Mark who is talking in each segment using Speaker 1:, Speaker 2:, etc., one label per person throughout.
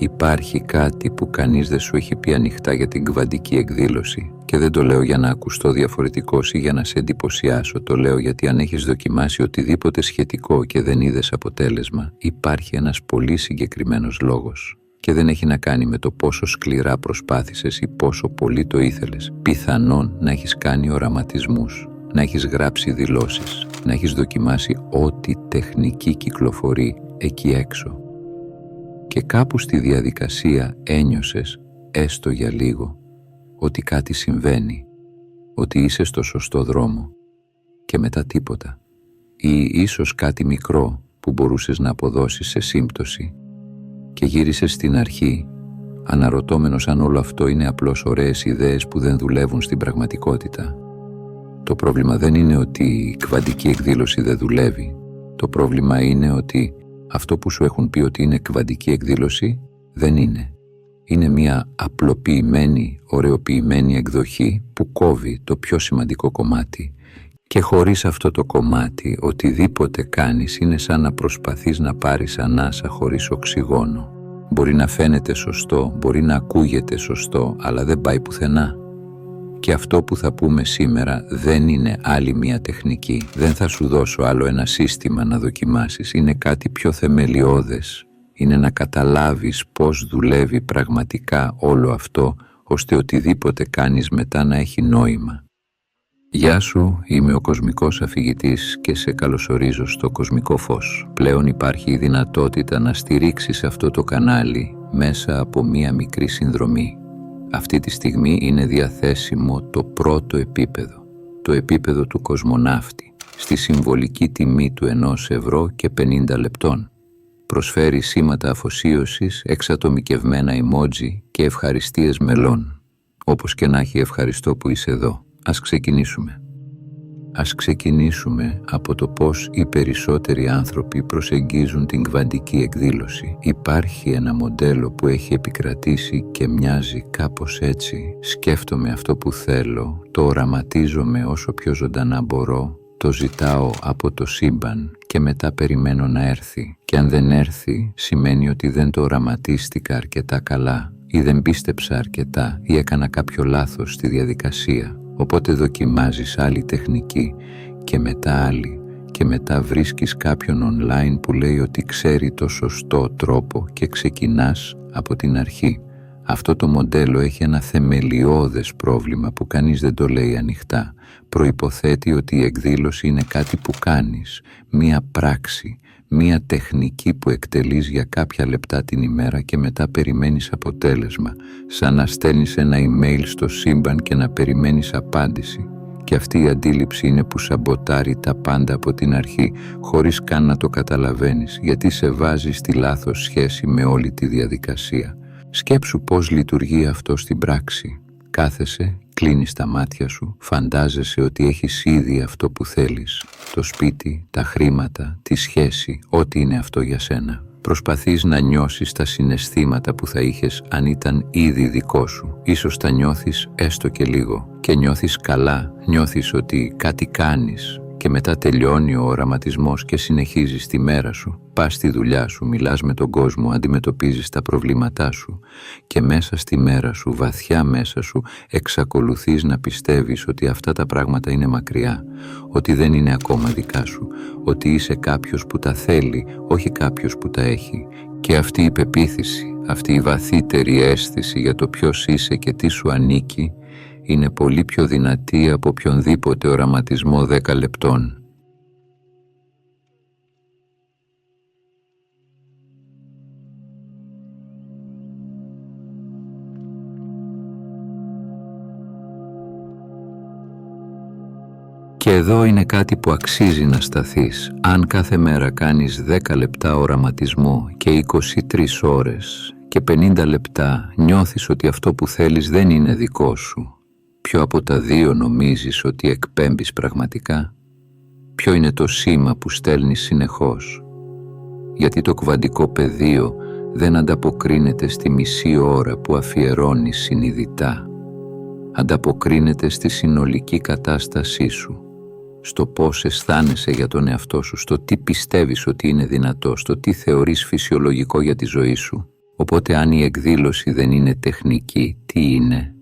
Speaker 1: Υπάρχει κάτι που κανείς δεν σου έχει πει ανοιχτά για την κβαντική εκδήλωση, και δεν το λέω για να ακουστώ διαφορετικός ή για να σε εντυπωσιάσω. Το λέω γιατί αν έχεις δοκιμάσει οτιδήποτε σχετικό και δεν είδες αποτέλεσμα, υπάρχει ένας πολύ συγκεκριμένος λόγος. Και δεν έχει να κάνει με το πόσο σκληρά προσπάθησες ή πόσο πολύ το ήθελες. Πιθανόν να έχεις κάνει οραματισμούς, να έχεις γράψει δηλώσεις, να έχεις δοκιμάσει ό,τι τεχνική κυκλοφορεί εκεί έξω. Και κάπου στη διαδικασία ένιωσες, έστω για λίγο, ότι κάτι συμβαίνει, ότι είσαι στο σωστό δρόμο, και μετά τίποτα. Ή ίσως κάτι μικρό που μπορούσες να αποδώσεις σε σύμπτωση, και γύρισες στην αρχή, αναρωτώμενος αν όλο αυτό είναι απλώς ωραίες ιδέες που δεν δουλεύουν στην πραγματικότητα. Το πρόβλημα δεν είναι ότι η κβαντική εκδήλωση δεν δουλεύει. Το πρόβλημα είναι ότι αυτό που σου έχουν πει ότι είναι κβαντική εκδήλωση δεν είναι. Είναι μια απλοποιημένη, ωρεοποιημένη εκδοχή που κόβει το πιο σημαντικό κομμάτι, και χωρίς αυτό το κομμάτι οτιδήποτε κάνεις είναι σαν να προσπαθείς να πάρεις ανάσα χωρίς οξυγόνο. Μπορεί να φαίνεται σωστό, μπορεί να ακούγεται σωστό, αλλά δεν πάει πουθενά. Και αυτό που θα πούμε σήμερα δεν είναι άλλη μια τεχνική. Δεν θα σου δώσω άλλο ένα σύστημα να δοκιμάσεις. Είναι κάτι πιο θεμελιώδες. Είναι να καταλάβεις πώς δουλεύει πραγματικά όλο αυτό, ώστε οτιδήποτε κάνεις μετά να έχει νόημα. Γεια σου, είμαι ο Κοσμικός Αφηγητής και σε καλωσορίζω στο Κοσμικό Φως. Πλέον υπάρχει η δυνατότητα να στηρίξεις αυτό το κανάλι μέσα από μία μικρή συνδρομή. Αυτή τη στιγμή είναι διαθέσιμο το πρώτο επίπεδο, το επίπεδο του κοσμοναύτη, στη συμβολική τιμή του 1 € και 50 λεπτών. Προσφέρει σήματα αφοσίωσης, εξατομικευμένα emoji και ευχαριστίες μελών. Όπως και να έχει, ευχαριστώ που είσαι εδώ. Ας ξεκινήσουμε. Ας ξεκινήσουμε από το πώς οι περισσότεροι άνθρωποι προσεγγίζουν την κβαντική εκδήλωση. Υπάρχει ένα μοντέλο που έχει επικρατήσει και μοιάζει κάπως έτσι. Σκέφτομαι αυτό που θέλω, το οραματίζομαι όσο πιο ζωντανά μπορώ, το ζητάω από το σύμπαν και μετά περιμένω να έρθει. Και αν δεν έρθει, σημαίνει ότι δεν το οραματίστηκα αρκετά καλά ή δεν πίστεψα αρκετά ή έκανα κάποιο λάθος στη διαδικασία. Οπότε δοκιμάζεις άλλη τεχνική και μετά άλλη και μετά βρίσκεις κάποιον online που λέει ότι ξέρει το σωστό τρόπο και ξεκινάς από την αρχή. Αυτό το μοντέλο έχει ένα θεμελιώδες πρόβλημα που κανείς δεν το λέει ανοιχτά. Προϋποθέτει ότι η εκδήλωση είναι κάτι που κάνεις, μία πράξη, μία τεχνική που εκτελείς για κάποια λεπτά την ημέρα και μετά περιμένεις αποτέλεσμα, σαν να στέλνεις ένα email στο σύμπαν και να περιμένεις απάντηση. Και αυτή η αντίληψη είναι που σαμποτάρει τα πάντα από την αρχή, χωρίς καν να το καταλαβαίνεις, γιατί σε βάζει στη λάθος σχέση με όλη τη διαδικασία. Σκέψου πώς λειτουργεί αυτό στην πράξη. Κάθεσαι, κλείνεις τα μάτια σου, φαντάζεσαι ότι έχεις ήδη αυτό που θέλεις. Το σπίτι, τα χρήματα, τη σχέση, ό,τι είναι αυτό για σένα. Προσπαθείς να νιώσεις τα συναισθήματα που θα είχες αν ήταν ήδη δικό σου. Ίσως τα νιώθεις έστω και λίγο και νιώθεις καλά, νιώθεις ότι κάτι κάνεις. Και μετά τελειώνει ο οραματισμός και συνεχίζεις τη μέρα σου. Πας στη δουλειά σου, μιλάς με τον κόσμο, αντιμετωπίζεις τα προβλήματά σου και μέσα στη μέρα σου, βαθιά μέσα σου, εξακολουθείς να πιστεύεις ότι αυτά τα πράγματα είναι μακριά, ότι δεν είναι ακόμα δικά σου, ότι είσαι κάποιος που τα θέλει, όχι κάποιος που τα έχει. Και αυτή η πεποίθηση, αυτή η βαθύτερη αίσθηση για το ποιος είσαι και τι σου ανήκει, είναι πολύ πιο δυνατή από οποιονδήποτε οραματισμό 10 λεπτών. Και εδώ είναι κάτι που αξίζει να σταθείς. Αν κάθε μέρα κάνεις 10 λεπτά οραματισμό και 23 ώρες και 50 λεπτά νιώθεις ότι αυτό που θέλεις δεν είναι δικό σου, ποιο από τα δύο νομίζεις ότι εκπέμπεις πραγματικά? Ποιο είναι το σήμα που στέλνεις συνεχώς? Γιατί το κβαντικό πεδίο δεν ανταποκρίνεται στη μισή ώρα που αφιερώνεις συνειδητά. Ανταποκρίνεται στη συνολική κατάστασή σου, στο πώς αισθάνεσαι για τον εαυτό σου, στο τι πιστεύεις ότι είναι δυνατό, στο τι θεωρείς φυσιολογικό για τη ζωή σου. Οπότε αν η εκδήλωση δεν είναι τεχνική, τι είναι?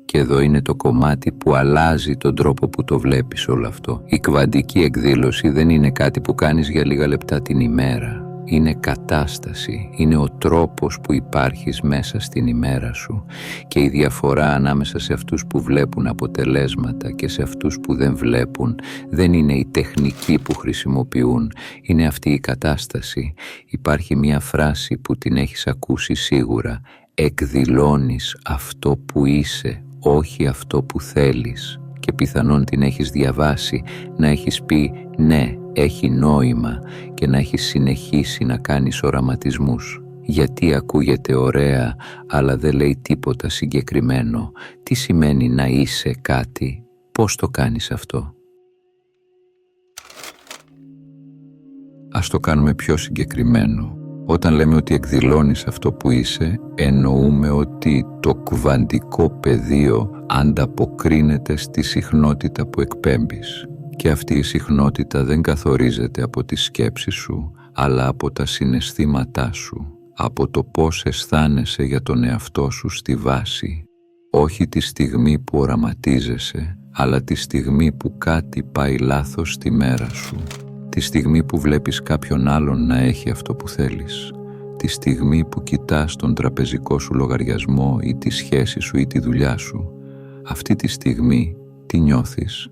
Speaker 1: Και εδώ είναι το κομμάτι που αλλάζει τον τρόπο που το βλέπεις όλο αυτό. Η κβαντική εκδήλωση δεν είναι κάτι που κάνεις για λίγα λεπτά την ημέρα. Είναι κατάσταση, είναι ο τρόπος που υπάρχεις μέσα στην ημέρα σου. Και η διαφορά ανάμεσα σε αυτούς που βλέπουν αποτελέσματα και σε αυτούς που δεν βλέπουν δεν είναι η τεχνική που χρησιμοποιούν, είναι αυτή η κατάσταση. Υπάρχει μια φράση που την έχεις ακούσει σίγουρα: εκδηλώνεις αυτό που είσαι, όχι αυτό που θέλεις. Και πιθανόν την έχεις διαβάσει, να έχεις πει ναι, έχει νόημα, και να έχεις συνεχίσει να κάνεις οραματισμούς. Γιατί ακούγεται ωραία, αλλά δεν λέει τίποτα συγκεκριμένο. Τι σημαίνει να είσαι κάτι? Πώς το κάνεις αυτό? Ας το κάνουμε πιο συγκεκριμένο. Όταν λέμε ότι εκδηλώνεις αυτό που είσαι, εννοούμε ότι το κβαντικό πεδίο ανταποκρίνεται στη συχνότητα που εκπέμπεις. Και αυτή η συχνότητα δεν καθορίζεται από τις σκέψεις σου, αλλά από τα συναισθήματά σου, από το πώς αισθάνεσαι για τον εαυτό σου στη βάση. Όχι τη στιγμή που οραματίζεσαι, αλλά τη στιγμή που κάτι πάει λάθος στη μέρα σου. Τη στιγμή που βλέπεις κάποιον άλλον να έχει αυτό που θέλεις. Τη στιγμή που κοιτάς τον τραπεζικό σου λογαριασμό ή τη σχέση σου ή τη δουλειά σου. Αυτή τη στιγμή τι νιώθεις?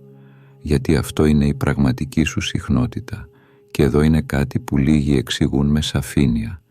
Speaker 1: Γιατί αυτό είναι η πραγματική σου συχνότητα. Και εδώ είναι κάτι που λίγοι εξηγούν με σαφήνεια.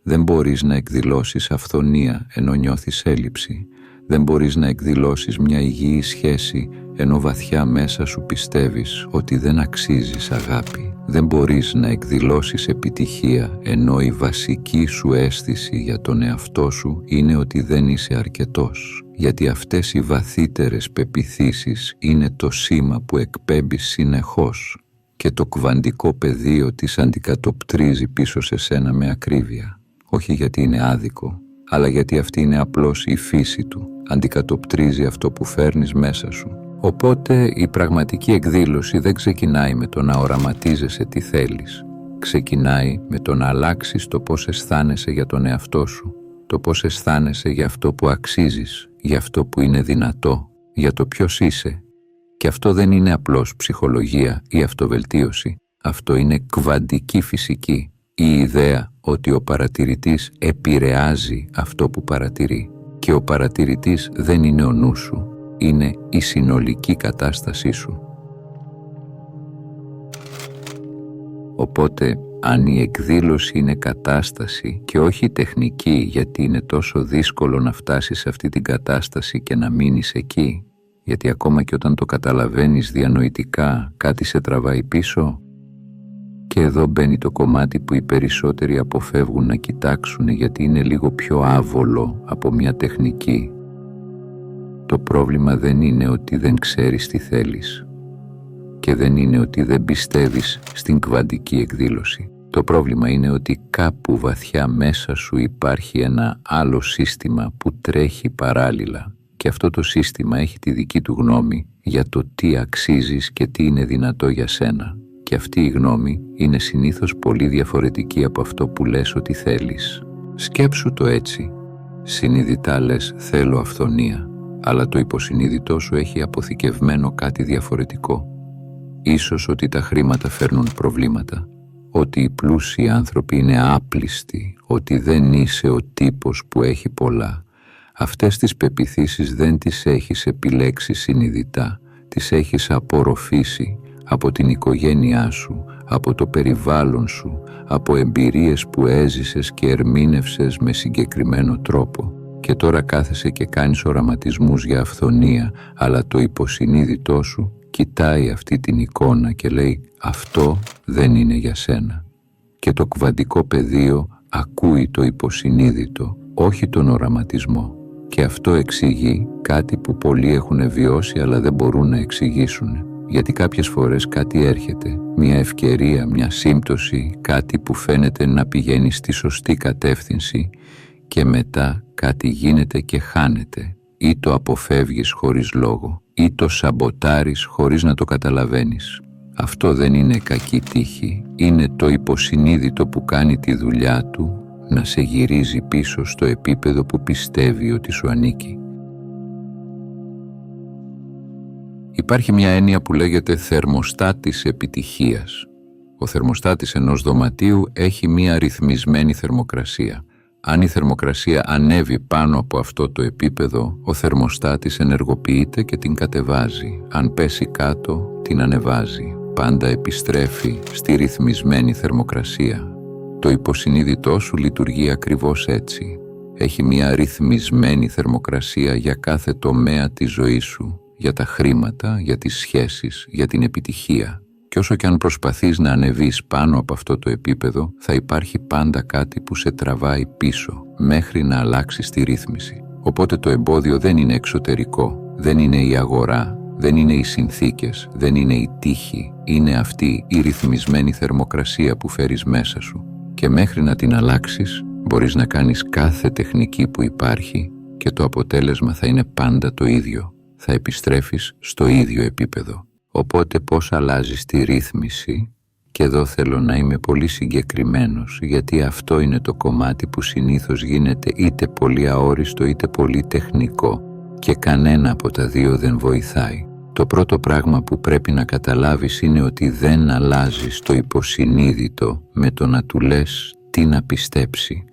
Speaker 1: Δεν μπορείς να εκδηλώσεις αυθονία ενώ νιώθεις έλλειψη. Δεν μπορείς να εκδηλώσεις μια υγιή σχέση ενώ βαθιά μέσα σου πιστεύεις ότι δεν αξίζεις αγάπη. Δεν μπορείς να εκδηλώσεις επιτυχία ενώ η βασική σου αίσθηση για τον εαυτό σου είναι ότι δεν είσαι αρκετός. Γιατί αυτές οι βαθύτερες πεποιθήσεις είναι το σήμα που εκπέμπεις συνεχώς και το κβαντικό πεδίο τις αντικατοπτρίζει πίσω σε σένα με ακρίβεια. Όχι γιατί είναι άδικο, αλλά γιατί αυτή είναι απλώς η φύση του. Αντικατοπτρίζει αυτό που φέρνεις μέσα σου. Οπότε η πραγματική εκδήλωση δεν ξεκινάει με το να οραματίζεσαι τι θέλεις. Ξεκινάει με το να αλλάξεις το πώς αισθάνεσαι για τον εαυτό σου, το πώς αισθάνεσαι για αυτό που αξίζεις, για αυτό που είναι δυνατό, για το ποιος είσαι. Και αυτό δεν είναι απλώς ψυχολογία ή αυτοβελτίωση. Αυτό είναι κβαντική φυσική. Η ιδέα ότι ο παρατηρητής επηρεάζει αυτό που παρατηρεί. Και ο παρατηρητής δεν είναι ο νους σου, είναι η συνολική κατάστασή σου. Οπότε, αν η εκδήλωση είναι κατάσταση και όχι τεχνική, γιατί είναι τόσο δύσκολο να φτάσεις σε αυτή την κατάσταση και να μείνεις εκεί, γιατί ακόμα και όταν το καταλαβαίνεις διανοητικά κάτι σε τραβάει πίσω, και εδώ μπαίνει το κομμάτι που οι περισσότεροι αποφεύγουν να κοιτάξουν γιατί είναι λίγο πιο άβολο από μια τεχνική. Το πρόβλημα δεν είναι ότι δεν ξέρεις τι θέλεις και δεν είναι ότι δεν πιστεύεις στην κβαντική εκδήλωση. Το πρόβλημα είναι ότι κάπου βαθιά μέσα σου υπάρχει ένα άλλο σύστημα που τρέχει παράλληλα και αυτό το σύστημα έχει τη δική του γνώμη για το τι αξίζεις και τι είναι δυνατό για σένα. Και αυτή η γνώμη είναι συνήθως πολύ διαφορετική από αυτό που λες ότι θέλεις. Σκέψου το έτσι. Συνειδητά λες θέλω αυθονία, αλλά το υποσυνείδητό σου έχει αποθηκευμένο κάτι διαφορετικό. Ίσως ότι τα χρήματα φέρνουν προβλήματα, ότι οι πλούσιοι άνθρωποι είναι άπλιστοι, ότι δεν είσαι ο τύπος που έχει πολλά. Αυτές τις πεποιθήσεις δεν τις έχεις επιλέξει συνειδητά, τις έχεις απορροφήσει από την οικογένειά σου, από το περιβάλλον σου, από εμπειρίες που έζησες και ερμήνευσες με συγκεκριμένο τρόπο. Και τώρα κάθεσαι και κάνεις οραματισμούς για αυθονία, αλλά το υποσυνείδητό σου κοιτάει αυτή την εικόνα και λέει «αυτό δεν είναι για σένα». Και το κβαντικό πεδίο ακούει το υποσυνείδητο, όχι τον οραματισμό. Και αυτό εξηγεί κάτι που πολλοί έχουν βιώσει αλλά δεν μπορούν να εξηγήσουν. Γιατί κάποιες φορές κάτι έρχεται, μια ευκαιρία, μια σύμπτωση, κάτι που φαίνεται να πηγαίνει στη σωστή κατεύθυνση και μετά κάτι γίνεται και χάνεται. Ή το αποφεύγεις χωρίς λόγο, ή το σαμποτάρεις χωρίς να το καταλαβαίνεις. Αυτό δεν είναι κακή τύχη, είναι το υποσυνείδητο που κάνει τη δουλειά του να σε γυρίζει πίσω στο επίπεδο που πιστεύει ότι σου ανήκει. Υπάρχει μια έννοια που λέγεται θερμοστάτης επιτυχίας. Ο θερμοστάτης ενός δωματίου έχει μια ρυθμισμένη θερμοκρασία. Αν η θερμοκρασία ανέβει πάνω από αυτό το επίπεδο, ο θερμοστάτης ενεργοποιείται και την κατεβάζει. Αν πέσει κάτω, την ανεβάζει. Πάντα επιστρέφει στη ρυθμισμένη θερμοκρασία. Το υποσυνείδητό σου λειτουργεί ακριβώς έτσι. Έχει μια ρυθμισμένη θερμοκρασία για κάθε τομέα της ζωής σου, για τα χρήματα, για τις σχέσεις, για την επιτυχία. Και όσο και αν προσπαθείς να ανεβείς πάνω από αυτό το επίπεδο, θα υπάρχει πάντα κάτι που σε τραβάει πίσω, μέχρι να αλλάξεις τη ρύθμιση. Οπότε το εμπόδιο δεν είναι εξωτερικό, δεν είναι η αγορά, δεν είναι οι συνθήκες, δεν είναι η τύχη, είναι αυτή η ρυθμισμένη θερμοκρασία που φέρεις μέσα σου. Και μέχρι να την αλλάξεις, μπορείς να κάνεις κάθε τεχνική που υπάρχει και το αποτέλεσμα θα είναι πάντα το ίδιο. Θα επιστρέφεις στο ίδιο επίπεδο. Οπότε πώς αλλάζεις τη ρύθμιση? Και εδώ θέλω να είμαι πολύ συγκεκριμένος, γιατί αυτό είναι το κομμάτι που συνήθως γίνεται είτε πολύ αόριστο είτε πολύ τεχνικό και κανένα από τα δύο δεν βοηθάει. Το πρώτο πράγμα που πρέπει να καταλάβεις είναι ότι δεν αλλάζεις το υποσυνείδητο με το να του λες τι να πιστέψει.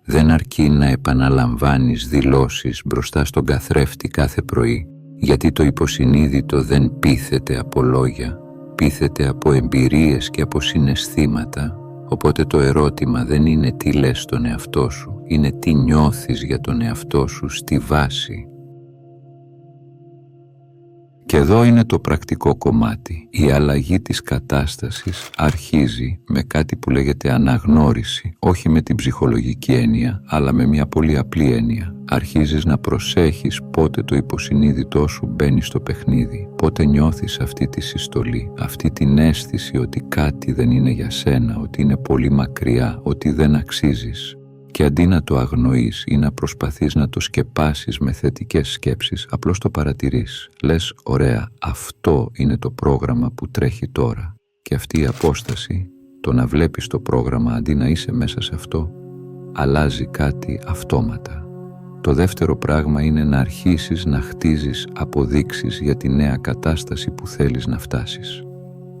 Speaker 1: Δεν αρκεί να επαναλαμβάνεις δηλώσεις μπροστά στον καθρέφτη κάθε πρωί, γιατί το υποσυνείδητο δεν πείθεται από λόγια, πείθεται από εμπειρίες και από συναισθήματα. Οπότε το ερώτημα δεν είναι τι λες στον εαυτό σου, είναι τι νιώθεις για τον εαυτό σου στη βάση. Και εδώ είναι το πρακτικό κομμάτι. Η αλλαγή της κατάστασης αρχίζει με κάτι που λέγεται αναγνώριση, όχι με την ψυχολογική έννοια, αλλά με μια πολύ απλή έννοια. Αρχίζεις να προσέχεις πότε το υποσυνείδητό σου μπαίνει στο παιχνίδι, πότε νιώθεις αυτή τη συστολή, αυτή την αίσθηση ότι κάτι δεν είναι για σένα, ότι είναι πολύ μακριά, ότι δεν αξίζεις. Και αντί να το αγνοείς ή να προσπαθείς να το σκεπάσεις με θετικές σκέψεις, απλώς το παρατηρείς. Λες, ωραία, αυτό είναι το πρόγραμμα που τρέχει τώρα. Και αυτή η απόσταση, το να βλέπεις το πρόγραμμα αντί να είσαι μέσα σε αυτό, αλλάζει κάτι αυτόματα. Το δεύτερο πράγμα είναι να αρχίσεις να χτίζεις αποδείξεις για τη νέα κατάσταση που θέλεις να φτάσεις.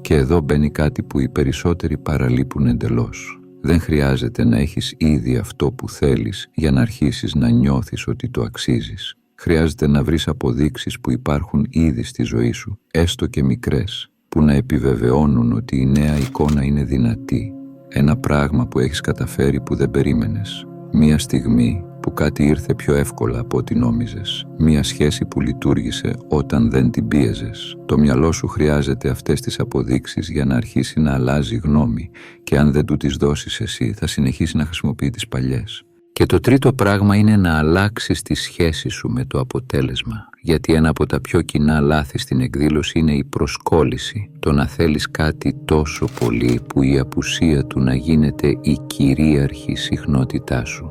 Speaker 1: Και εδώ μπαίνει κάτι που οι περισσότεροι παραλείπουν εντελώς. Δεν χρειάζεται να έχεις ήδη αυτό που θέλεις για να αρχίσεις να νιώθεις ότι το αξίζεις. Χρειάζεται να βρεις αποδείξεις που υπάρχουν ήδη στη ζωή σου, έστω και μικρές, που να επιβεβαιώνουν ότι η νέα εικόνα είναι δυνατή. Ένα πράγμα που έχεις καταφέρει που δεν περίμενες. Μία στιγμή που κάτι ήρθε πιο εύκολα από ό,τι νόμιζες. Μία σχέση που λειτουργήσε όταν δεν την πίεζες. Το μυαλό σου χρειάζεται αυτές τις αποδείξεις για να αρχίσει να αλλάζει γνώμη και αν δεν του τις δώσεις εσύ θα συνεχίσει να χρησιμοποιεί τις παλιές. Και το τρίτο πράγμα είναι να αλλάξεις τη σχέση σου με το αποτέλεσμα. Γιατί ένα από τα πιο κοινά λάθη στην εκδήλωση είναι η προσκόλληση. Το να θέλεις κάτι τόσο πολύ που η απουσία του να γίνεται η κυρίαρχη συχνότητά σου.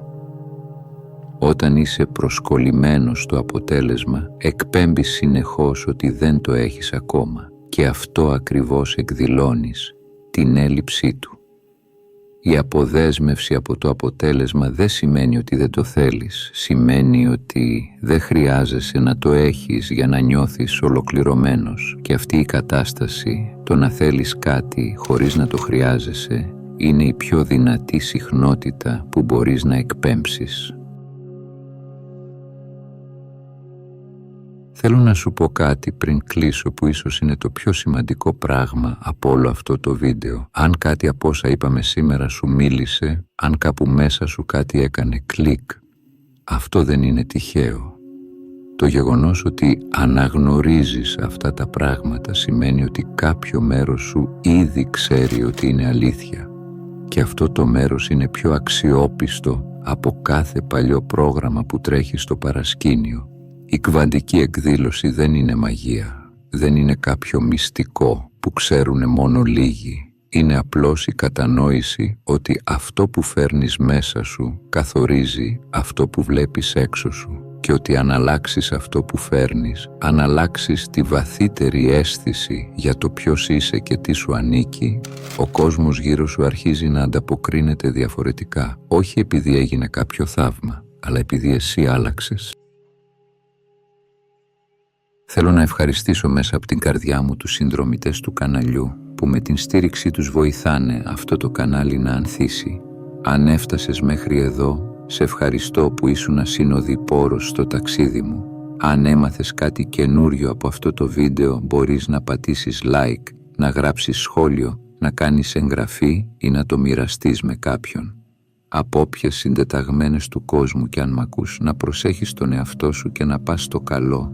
Speaker 1: Όταν είσαι προσκολλημένος στο αποτέλεσμα, εκπέμπεις συνεχώς ότι δεν το έχεις ακόμα και αυτό ακριβώς εκδηλώνεις, την έλλειψή του. Η αποδέσμευση από το αποτέλεσμα δεν σημαίνει ότι δεν το θέλεις, σημαίνει ότι δεν χρειάζεσαι να το έχεις για να νιώθεις ολοκληρωμένος και αυτή η κατάσταση, το να θέλεις κάτι χωρίς να το χρειάζεσαι, είναι η πιο δυνατή συχνότητα που μπορείς να εκπέμψεις. Θέλω να σου πω κάτι πριν κλείσω που ίσως είναι το πιο σημαντικό πράγμα από όλο αυτό το βίντεο. Αν κάτι από όσα είπαμε σήμερα σου μίλησε, αν κάπου μέσα σου κάτι έκανε κλικ, αυτό δεν είναι τυχαίο. Το γεγονός ότι αναγνωρίζεις αυτά τα πράγματα σημαίνει ότι κάποιο μέρος σου ήδη ξέρει ότι είναι αλήθεια. Και αυτό το μέρος είναι πιο αξιόπιστο από κάθε παλιό πρόγραμμα που τρέχει στο παρασκήνιο. Η κβαντική εκδήλωση δεν είναι μαγεία, δεν είναι κάποιο μυστικό που ξέρουν μόνο λίγοι. Είναι απλώς η κατανόηση ότι αυτό που φέρνεις μέσα σου καθορίζει αυτό που βλέπεις έξω σου και ότι αν αλλάξεις αυτό που φέρνεις, αν αλλάξεις τη βαθύτερη αίσθηση για το ποιος είσαι και τι σου ανήκει, ο κόσμος γύρω σου αρχίζει να ανταποκρίνεται διαφορετικά, όχι επειδή έγινε κάποιο θαύμα, αλλά επειδή εσύ άλλαξες. Θέλω να ευχαριστήσω μέσα από την καρδιά μου τους συνδρομητές του καναλιού που με την στήριξή τους βοηθάνε αυτό το κανάλι να ανθίσει. Αν έφτασες μέχρι εδώ, σε ευχαριστώ που ήσουν ασυνοδοιπόρος στο ταξίδι μου. Αν έμαθες κάτι καινούριο από αυτό το βίντεο, μπορείς να πατήσεις like, να γράψεις σχόλιο, να κάνεις εγγραφή ή να το μοιραστείς με κάποιον. Από όποιες συντεταγμένες του κόσμου κι αν μ' ακούς, να προσέχεις τον εαυτό σου και να πας στο καλό.